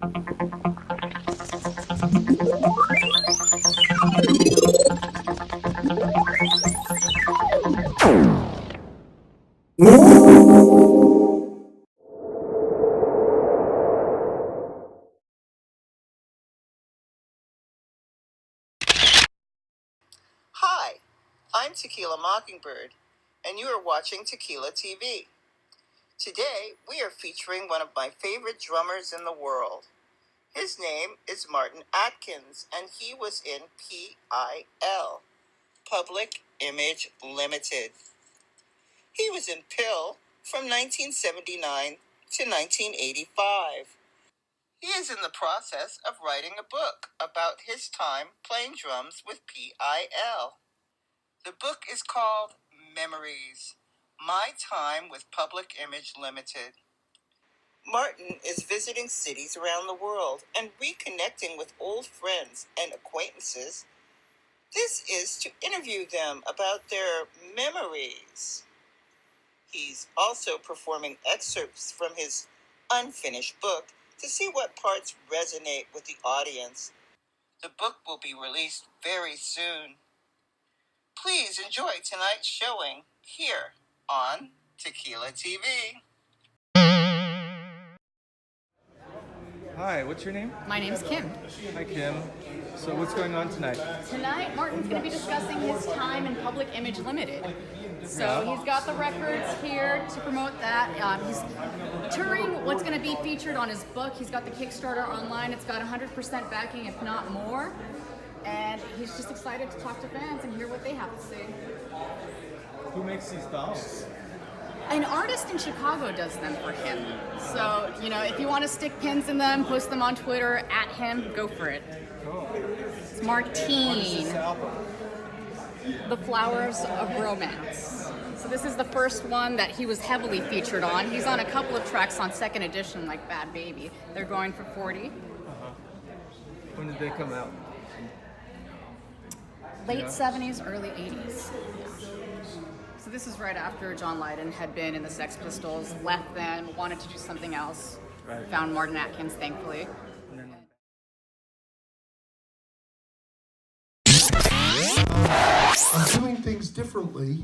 Hi, I'm Tequila Mockingbird, and you are watching Tequila TV. Today, we are featuring one of my favorite drummers in the world. His name is Martin Atkins, and he was in PIL, Public Image Ltd. He was in PIL from 1979 to 1985. He is in the process of writing a book about his time playing drums with PIL. The book is called Memories, My Time with Public Image Ltd. Martin is visiting cities around the world and reconnecting with old friends and acquaintances. This is to interview them about their memories. He's also performing excerpts from his unfinished book to see what parts resonate with the audience. The book will be released very soon. Please enjoy tonight's showing here on Tequila TV. Hi, what's your name? My name's Kim. Hi, Kim. So what's going on tonight? Tonight, Martin's going to be discussing his time in Public Image Ltd. So he's got the records here to promote that. He's touring what's going to be featured on his book. He's got the Kickstarter online. It's got 100% backing, if not more. And he's just excited to talk to fans and hear what they have to say. Who makes these dolls? An artist in Chicago does them for him. So, you know, if you want to stick pins in them, post them on Twitter, at him, go for it. Cool. It's Martine. What is this album? The Flowers of Romance. So this is the first one that he was heavily featured on. He's on a couple of tracks on second edition, like Bad Baby. They're going for 40. When did they come out? Late 70s, early 80s. Yeah. So this is right after John Lydon had been in the Sex Pistols, left them, wanted to do something else. Right. Found Martin Atkins, thankfully. I'm doing things differently.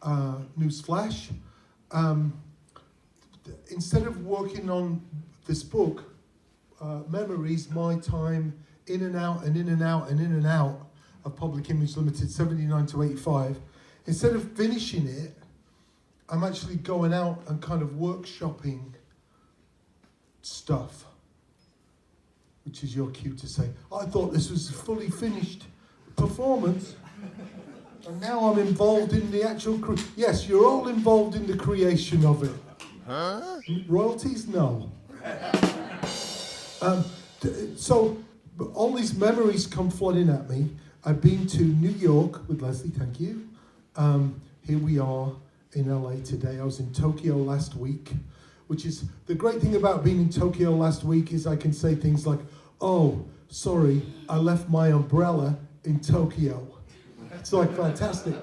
Newsflash. Instead of working on this book, Memories, My Time, in and out and in and out and in and out of Public Image Ltd, 79 to 85, instead of finishing it, I'm actually going out and kind of workshopping stuff, which is your cue to say, I thought this was a fully finished performance, and now I'm involved in the actual yes, you're all involved in the creation of it. Huh? Royalties? No. So all these memories come flooding at me. I've been to New York with Leslie, thank you. Here we are in LA today. I was in Tokyo last week, which is the great thing about being in Tokyo last week is I can say things like, oh, sorry, I left my umbrella in Tokyo. It's like fantastic.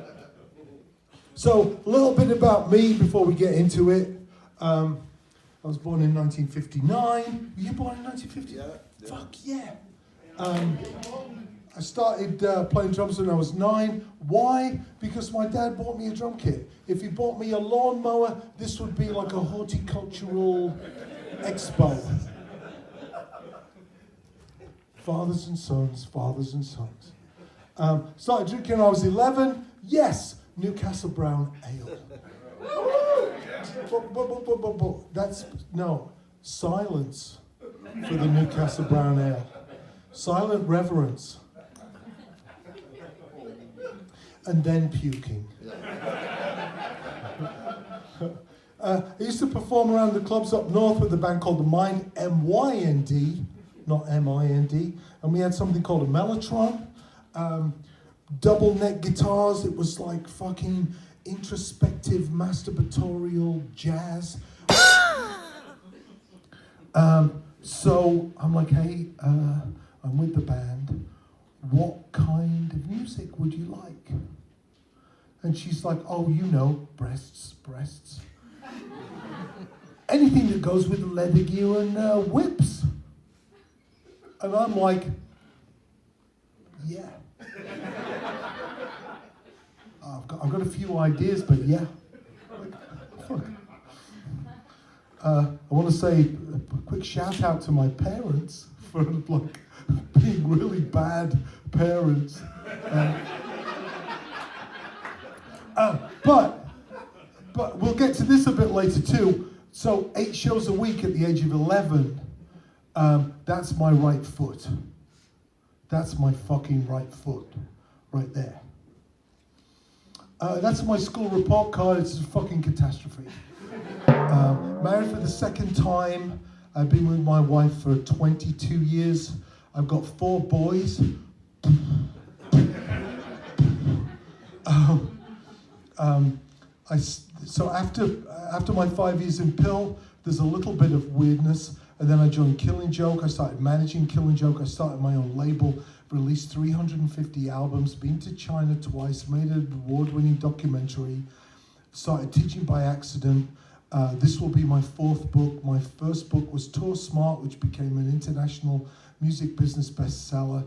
So a little bit about me before we get into it. I was born in 1959. Were you born in 1959? Yeah. Fuck yeah. I started playing drums when I was 9. Why? Because my dad bought me a drum kit. If he bought me a lawnmower, this would be like a horticultural expo. Fathers and sons, fathers and sons. Started drinking when I was 11. Yes, Newcastle Brown Ale. But that's, no, silence for the Newcastle Brown Ale. Silent reverence. And then puking. I used to perform around the clubs up north with a band called The Mind, M-Y-N-D, not M-I-N-D, and we had something called a mellotron, double neck guitars. It was like fucking introspective, masturbatorial jazz. So I'm like, hey, I'm with the band. What kind of music would you like? And she's like, oh, you know, breasts. Anything that goes with leather gear and whips. And I'm like, yeah. I've got a few ideas, but yeah. Fuck. I want to say a quick shout out to my parents for like being really bad parents. But we'll get to this a bit later too. So 8 shows a week at the age of 11, that's my right foot. That's my fucking right foot, right there. That's my school report card. It's a fucking catastrophe. Married for the second time. I've been with my wife for 22 years. I've got 4 boys. So after my 5 years in PIL, there's a little bit of weirdness, and then I joined Killing Joke. I started managing Killing Joke. I started my own label, released 350 albums, been to China twice, made an award-winning documentary, started teaching by accident. This will be my 4th book. My first book was Tour Smart, which became an international music business bestseller.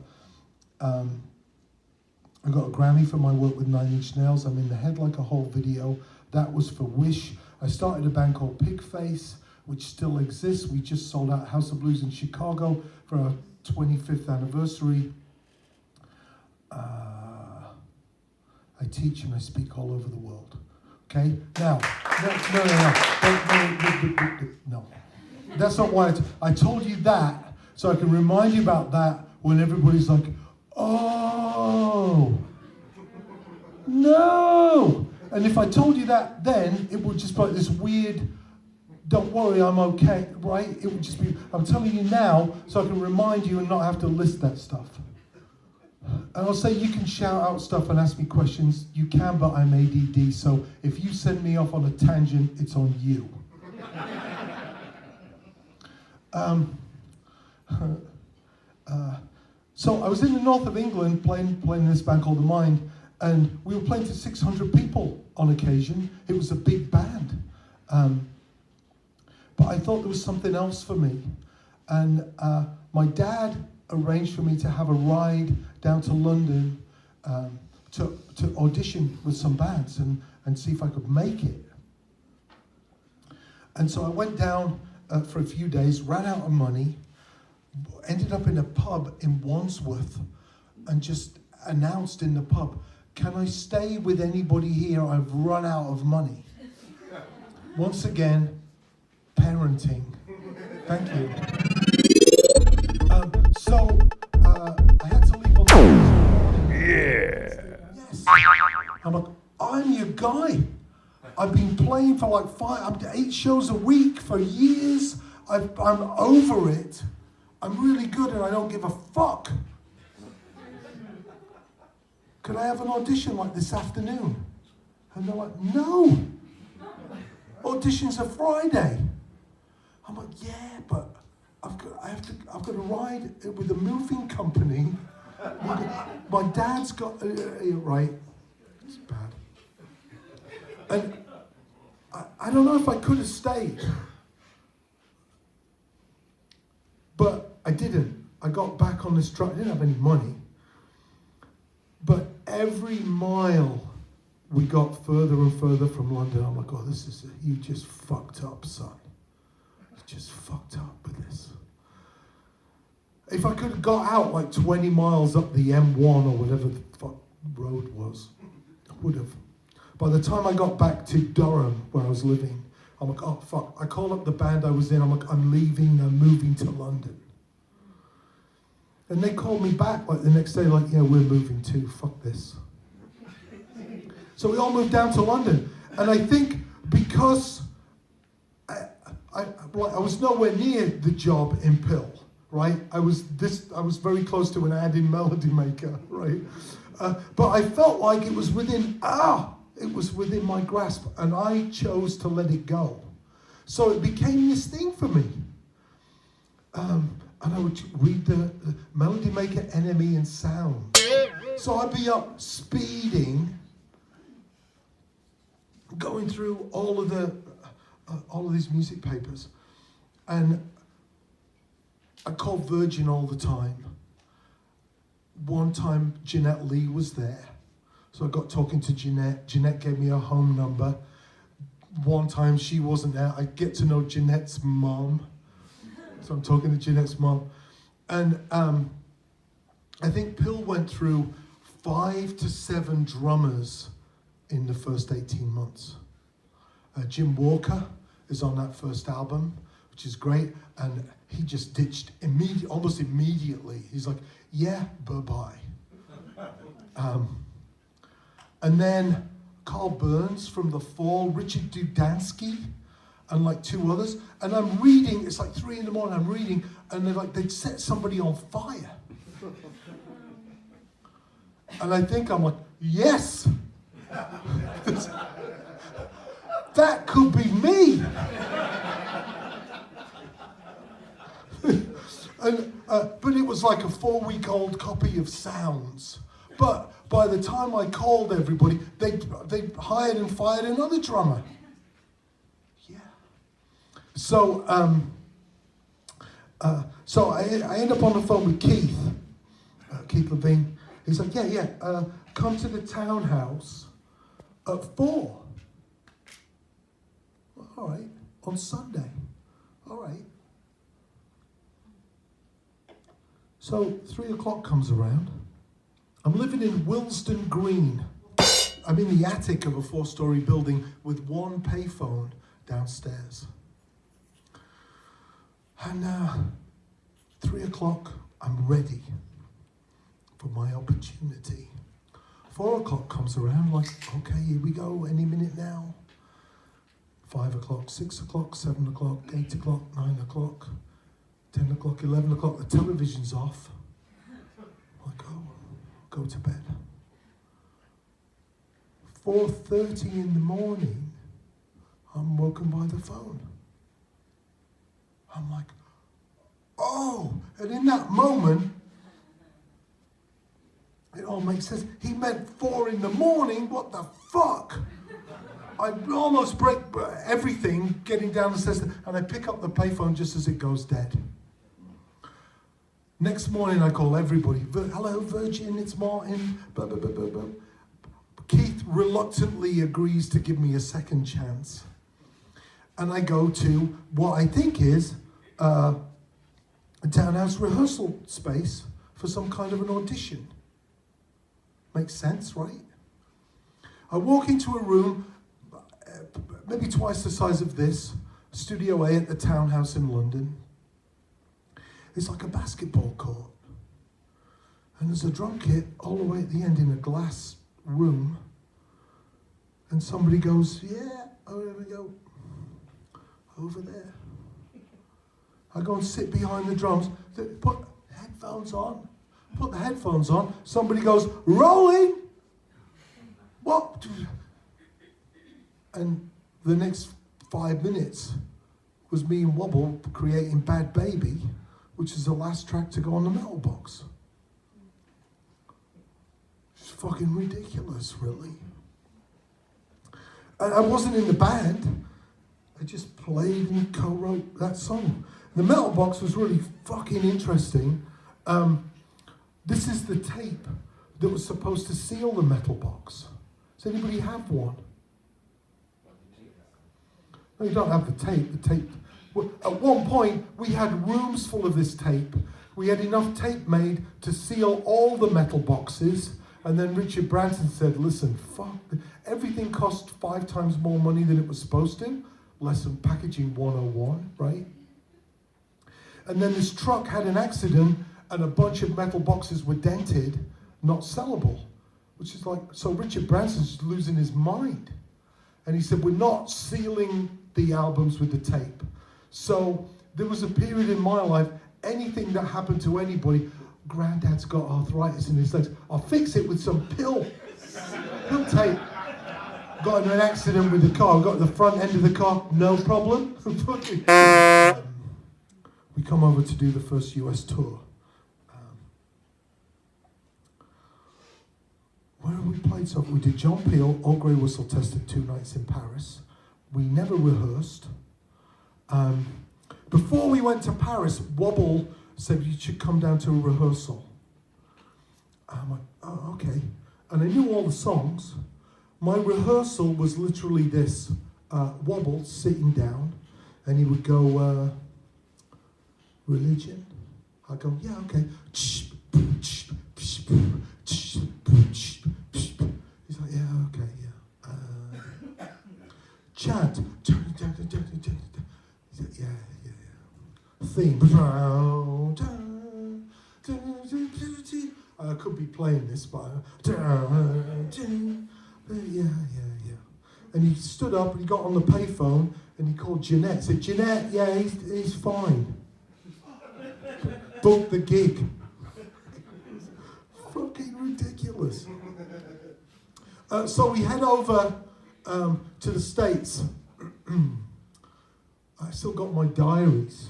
I got a Grammy for my work with 9 Inch Nails. I'm in the Head Like a Hole video. That was for Wish. I started a band called Pigface, which still exists. We just sold out House of Blues in Chicago for our 25th anniversary. I teach and I speak all over the world. Okay? Now, no. That's not why I told you that, so I can remind you about that when everybody's like, oh, no. And if I told you that then, it would just be like this weird, don't worry, I'm okay, right? It would just be, I'm telling you now so I can remind you and not have to list that stuff. And I'll say you can shout out stuff and ask me questions. You can, but I'm ADD, so if you send me off on a tangent, it's on you. So I was in the north of England playing in this band called The Mind, and we were playing to 600 people on occasion. It was a big band. But I thought there was something else for me. And my dad arranged for me to have a ride down to London to audition with some bands and see if I could make it. And so I went down for a few days, ran out of money, ended up in a pub in Wandsworth and just announced in the pub, can I stay with anybody here? I've run out of money. Once again, parenting. Thank you. I had to leave on the Yes. I'm like, I'm your guy. I've been playing for like 8 shows a week for years. I'm over it. I'm really good and I don't give a fuck. Could I have an audition like this afternoon? And they're like, no. Auditions are Friday. I'm like, yeah, but I've got to ride with a moving company. My dad's got right. It's bad. And I don't know if I could have stayed, but I didn't. I got back on this truck. I didn't have any money, but every mile we got further and further from London. I'm like, oh, you just fucked up, son. You just fucked up with this. If I could have got out like 20 miles up the M1 or whatever the fuck road was, I would have. By the time I got back to Durham, where I was living, I'm like, oh, fuck. I called up the band I was in. I'm like, I'm leaving. I'm moving to London. And they called me back like the next day, like, yeah, we're moving too. Fuck this. So we all moved down to London. And I think because I was nowhere near the job in PIL, right? I was very close to an ad in Melody Maker, right? But I felt like it was within my grasp, and I chose to let it go. So it became this thing for me. And I would read the Melody Maker NME and Sound. So I'd be up speeding, going through all of these music papers, and I called Virgin all the time. One time, Jeanette Lee was there. So I got talking to Jeanette. Jeanette gave me her home number. One time she wasn't there. I get to know Jeanette's mom. So I'm talking to Jeanette's mom. And I think PIL went through 5 to 7 drummers in the first 18 months. Jim Walker is on that first album, which is great. And he just ditched almost immediately. He's like, yeah, bye-bye. And then Carl Burns from The Fall, Richard Dudansky, and like 2 others. And I'm reading, it's like 3 a.m, I'm reading, and they're like, they'd set somebody on fire. And I think I'm like, yes! That could be me! But it was like a 4-week-old copy of Sounds. But by the time I called everybody, they hired and fired another drummer. Yeah. So I end up on the phone with Keith Levine. He's like, yeah, come to the townhouse at 4. All right, on Sunday. All right. So 3 o'clock comes around. I'm living in Willesden Green. I'm in the attic of a 4-story building with 1 payphone downstairs. And 3 o'clock, I'm ready for my opportunity. 4 o'clock comes around, like, okay, here we go, any minute now. 5 o'clock, 6 o'clock, 7 o'clock, 8 o'clock, 9 o'clock, 10 o'clock, 11 o'clock, the television's off. I go to bed. 4:30 in the morning, I'm woken by the phone. I'm like, oh, and in that moment, it all makes sense. He meant 4 in the morning, what the fuck? I almost break everything getting down the stairs, and I pick up the payphone just as it goes dead. Next morning, I call everybody. Hello, Virgin, it's Martin. Blah, blah, blah, blah, blah. Keith reluctantly agrees to give me a second chance. And I go to what I think is a townhouse rehearsal space for some kind of an audition. Makes sense, right? I walk into a room, maybe twice the size of this, Studio A at the townhouse in London. It's like a basketball court. And there's a drum kit all the way at the end in a glass room. And somebody goes, yeah, oh, there we go. Over there. I go and sit behind the drums. Put headphones on. Put the headphones on. Somebody goes, rolling. What? And the next 5 minutes was me and Wobble creating Bad Baby, which is the last track to go on the metal box. It's fucking ridiculous, really. And I wasn't in the band. I just played and co-wrote that song. The metal box was really fucking interesting. This is the tape that was supposed to seal the metal box. Does anybody have one? No, you don't have the tape. The tape. At one point, we had rooms full of this tape. We had enough tape made to seal all the metal boxes. And then Richard Branson said, listen, fuck, everything cost 5 times more money than it was supposed to. Lesson packaging 101, right? And then this truck had an accident and a bunch of metal boxes were dented, not sellable. Which is like, so Richard Branson's losing his mind. And he said, we're not sealing the albums with the tape. So there was a period in my life, anything that happened to anybody, Granddad's got arthritis in his legs. I'll fix it with some PIL tape. Got in an accident with the car, got the front end of the car, no problem. We come over to do the first US tour. Where have we played so? We did John Peel, All Grey Whistle tested 2 nights in Paris. We never rehearsed. Before we went to Paris, Wobble said, you should come down to a rehearsal. I'm like, oh, okay. And I knew all the songs. My rehearsal was literally this, Wobble sitting down, and he would go, religion? I go, yeah, okay. He's like, yeah, okay, yeah. Chant. He's like, yeah. Theme. I could be playing this, but yeah. And he stood up and he got on the payphone and he called Jeanette. Said, Jeanette, yeah, he's fine. Book the gig. Fucking ridiculous. So we head over to the States. I still got my diaries.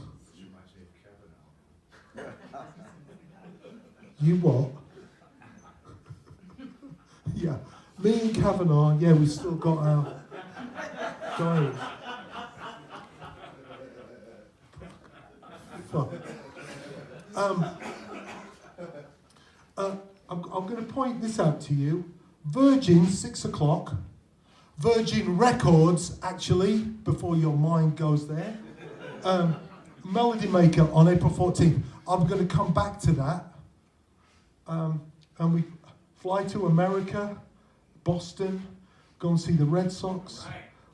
You what? Yeah, me and Kavanaugh, yeah, we still got our diaries. Fuck. I'm going to point this out to you. Virgin, 6 o'clock. Virgin Records, actually, before your mind goes there. Melody Maker on April 14th. I'm going to come back to that. And we fly to America, Boston, go and see the Red Sox.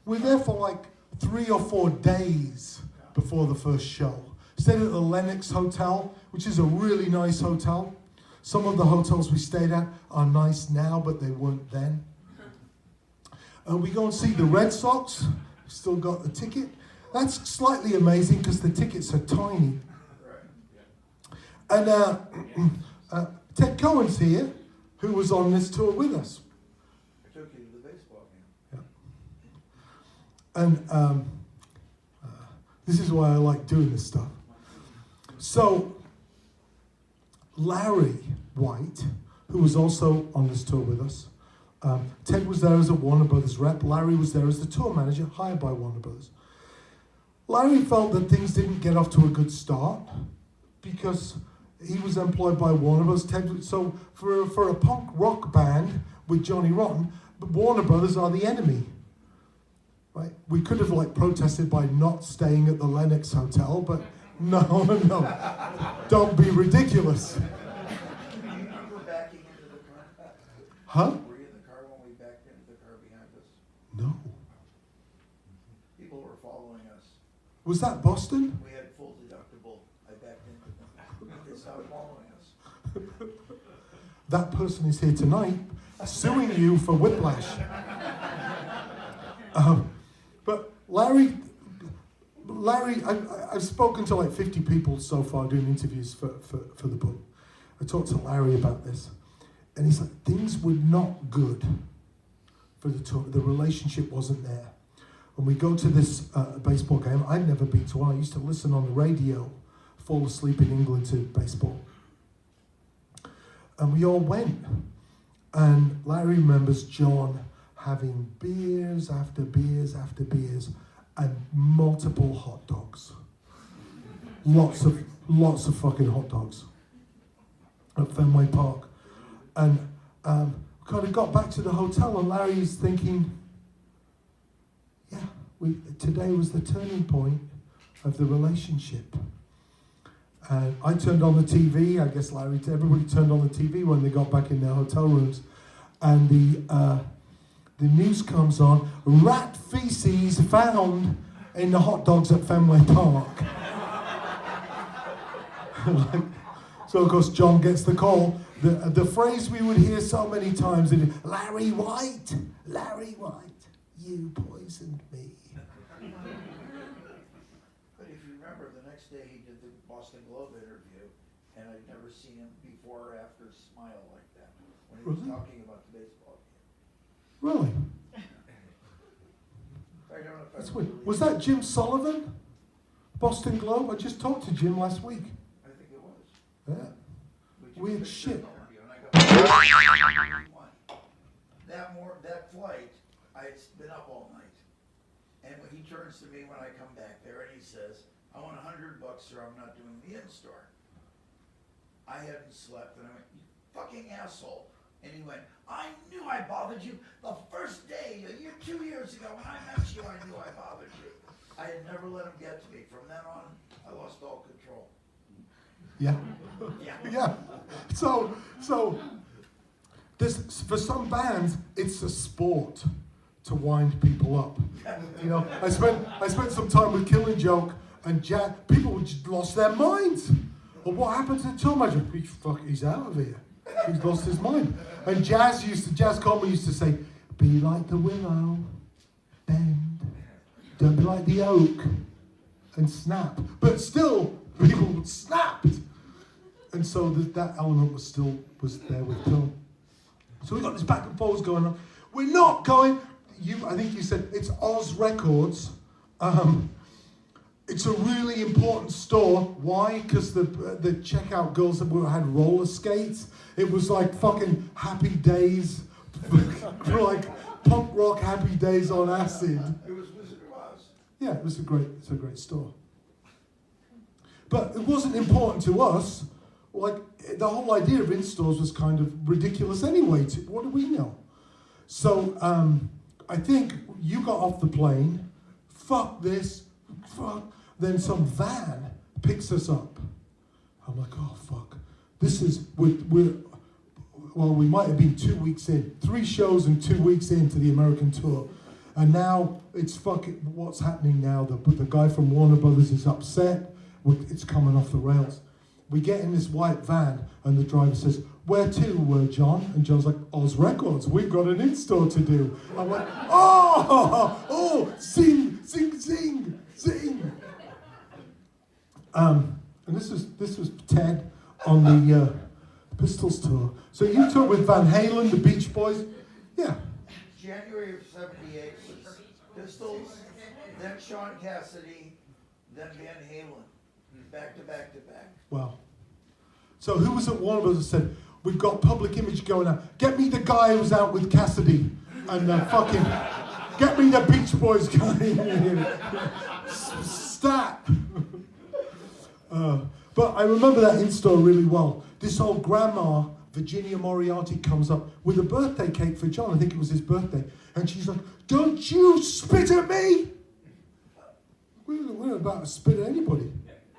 We're there for like 3 or 4 days before the first show. Stayed at the Lenox Hotel, which is a really nice hotel. Some of the hotels we stayed at are nice now, but they weren't then. We go and see the Red Sox. Still got the ticket. That's slightly amazing because the tickets are tiny. And Ted Cohen's here, who was on this tour with us. I took you to the baseball game. Yeah. And this is why I like doing this stuff. So, Larry White, who was also on this tour with us, Ted was there as a Warner Brothers rep. Larry was there as the tour manager, hired by Warner Brothers. Larry felt that things didn't get off to a good start because he was employed by Warner Brothers. So for a punk rock band with Johnny Rotten, Warner Brothers are the enemy. Right? We could have protested by not staying at the Lenox Hotel, but no. Don't be ridiculous. Were you backing into the car? Huh? Were you in the car when we backed into the car behind us? No. People were following us. Was that Boston? We had full deductible. I backed into them. They stopped following us. That person is here tonight suing you for whiplash. But Larry, I've spoken to 50 people so far doing interviews for the book. I talked to Larry about this, and he's like, things were not good for the tour. The relationship wasn't there. When we go to this baseball game, I'd never been to one. I used to listen on the radio, fall asleep in England to baseball. And we all went. And Larry remembers John having beers after beers after beers and multiple hot dogs. Lots of fucking hot dogs at Fenway Park. And kind of got back to the hotel and Larry's thinking, yeah, today was the turning point of the relationship. And I turned on the TV. I guess everybody turned on the TV when they got back in their hotel rooms, and the news comes on: rat feces found in the hot dogs at Fenway Park. So of course John gets the call. The phrase we would hear so many times: Larry White, you poisoned me. But if you remember, the next day he did the Boston Globe interview, and I'd never seen him before or after smile like that when he was Really? talking about the baseball game. Really? I don't know if That's I weird. really- Was that Jim Sullivan? Boston Globe? I just talked to Jim last week. I think it was. Yeah. We took Weird a picture shit. of the interview, and I go, that flight, I'd been up all night. And when he turns to me when I come back there and he says, I want $100 or I'm not doing the in-store. I hadn't slept, and I went, "You fucking asshole." And he went, "I knew I bothered you the first day, 2 years ago, when I met you, I knew I bothered you." I had never let him get to me. From then on, I lost all control. Yeah. Yeah. Yeah. So this, for some bands, it's a sport to wind people up. You know, I spent some time with Killing Joke, and people just lost their minds. Well, what happened to the tour manager? He's out of here. He's lost his mind. And Jazz Coleman used to say, "Be like the willow, bend. Don't be like the oak, and snap." But still, people snapped. And so that element was there with Phil. So we got this back and forth going on. We're not going. I think you said it's Oz Records. It's a really important store. Why? Because the checkout girls had roller skates. It was like fucking Happy Days, like punk rock Happy Days on acid. It was Wizard of Oz. Yeah, it's a great store. But it wasn't important to us. Like, the whole idea of in-stores was kind of ridiculous anyway. What do we know? So, I think you got off the plane, fuck this, fuck. Then some van picks us up. I'm like, oh, fuck. This is, we might have been 2 weeks in. 3 shows and 2 weeks into the American tour. And now it's fucking, what's happening now? The guy from Warner Brothers is upset. It's coming off the rails. We get in this white van, and the driver says, "Where to, John?" And John's like, "Oz Records, we've got an in-store to do." I went, sing. And this was Ted on the Pistols tour. So you toured with Van Halen, the Beach Boys? Yeah. January of '78 was Pistols, then Sean Cassidy, then Van Halen. Back to back to back. Wow. So who was at Warner Brothers and said, "We've got Public Image going out. Get me the guy who was out with Cassidy. And fucking, get me the Beach Boys guy." Stat. But I remember that in-store really well. This old grandma, Virginia Moriarty, comes up with a birthday cake for John. I think it was his birthday. And she's like, "Don't you spit at me!" We're about to spit at anybody.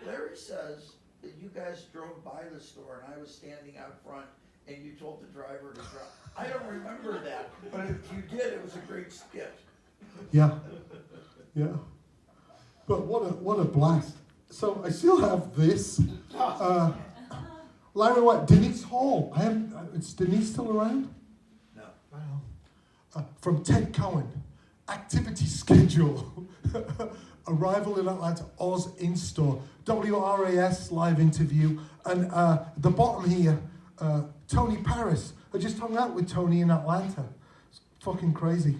Larry says that you guys drove by the store and I was standing out front and you told the driver to drive. I don't remember that, but if you did, it was a great skit. Yeah. But what a blast. So I still have this. Larry White, Denise Hall. Is Denise still around? No. Wow. From Ted Cohen. Activity schedule. Arrival in Atlanta, Oz in-store. WRAS live interview. And the bottom here, Tony Paris. I just hung out with Tony in Atlanta. It's fucking crazy.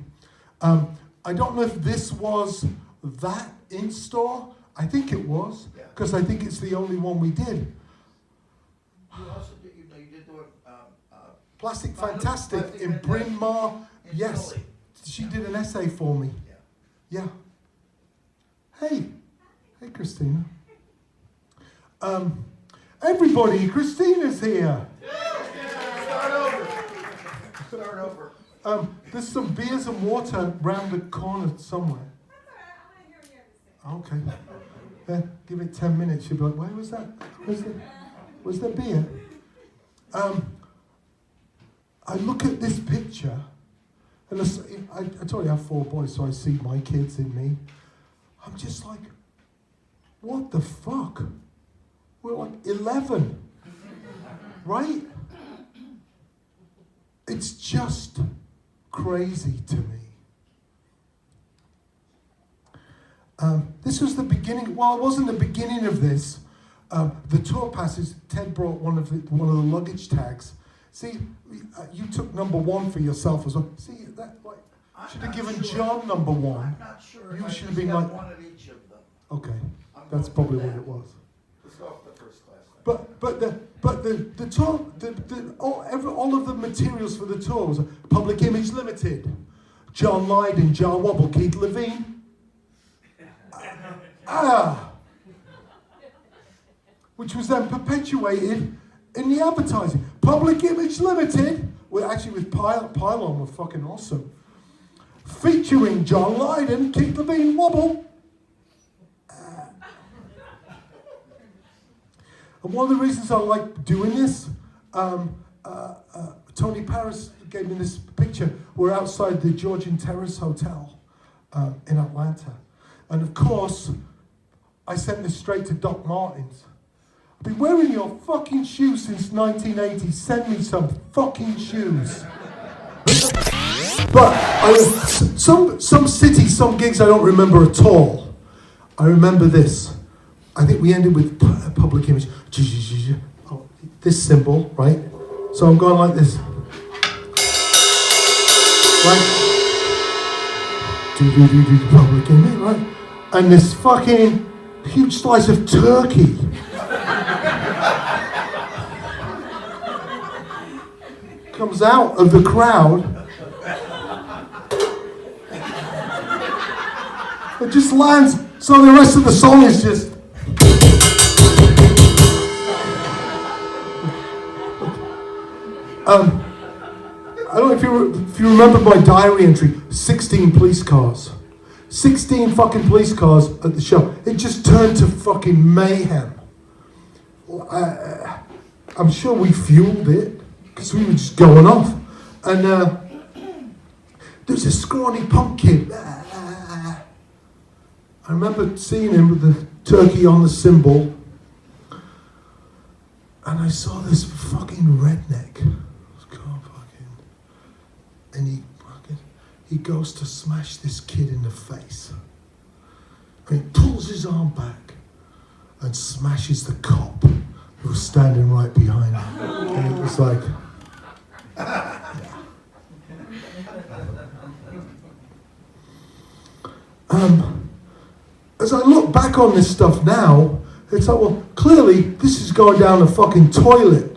I don't know if this was that in-store. I think it was, because I think it's the only one we did. You also did, you did do Plastic Fantastic in Bryn Mawr. Yes, Philly. she did an essay for me. Yeah. Hey, Christina. Everybody, Christina's here. Start over. There's some beers and water round the corner somewhere. Okay. Yeah, give it 10 minutes. You'll be like, where was that? Was there beer? I look at this picture, and I told you I have 4 boys, so I see my kids in me. I'm just like, what the fuck? We're like 11, right? It's just crazy to me. This was the beginning. Well, it wasn't the beginning of this. The tour passes. Ted brought one of the luggage tags. See, you took number 1 for yourself as well. See, that like should have given John number 1. I'm not sure. You I should have just been got like, one of each of them. okay, I'm that's going probably with what that. it was. Let's go off the first class. The tour, all of the materials for the tour was Public Image Ltd, John Lydon, Jar Wobble, Keith Levine. Which was then perpetuated in the advertising. Public Image Limited, we're actually with Pylon, we're fucking awesome. Featuring John Lydon, Kick the Bean Wobble. And one of the reasons I like doing this, Tony Paris gave me this picture. We're outside the Georgian Terrace Hotel in Atlanta. And of course, I sent this straight to Doc Martens. I've been wearing your fucking shoes since 1980. Send me some fucking shoes. But some cities, some gigs I don't remember at all. I remember this. I think we ended with Public Image. Oh, this symbol, right? So I'm going like this. Right? Public Image, right? And this fucking huge slice of turkey. Comes out of the crowd. It just lands. So the rest of the song is just. I don't know if you remember my diary entry. 16 police cars. 16 fucking police cars at the show. It just turned to fucking mayhem. I'm sure we fueled it because we were just going off. And there's a scrawny punk kid. I remember seeing him with the turkey on the cymbal. And I saw this fucking redneck. And he goes to smash this kid in the face. And he pulls his arm back and smashes the cop who was standing right behind him. And it was like, as I look back on this stuff now, it's like, well, clearly this is going down the fucking toilet.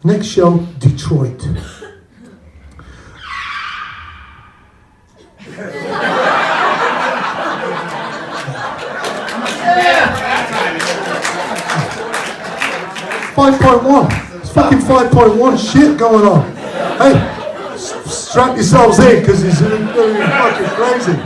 Next show, Detroit. $5.1. It's fucking 5.1 shit going on. Hey, strap yourselves in because it's fucking crazy.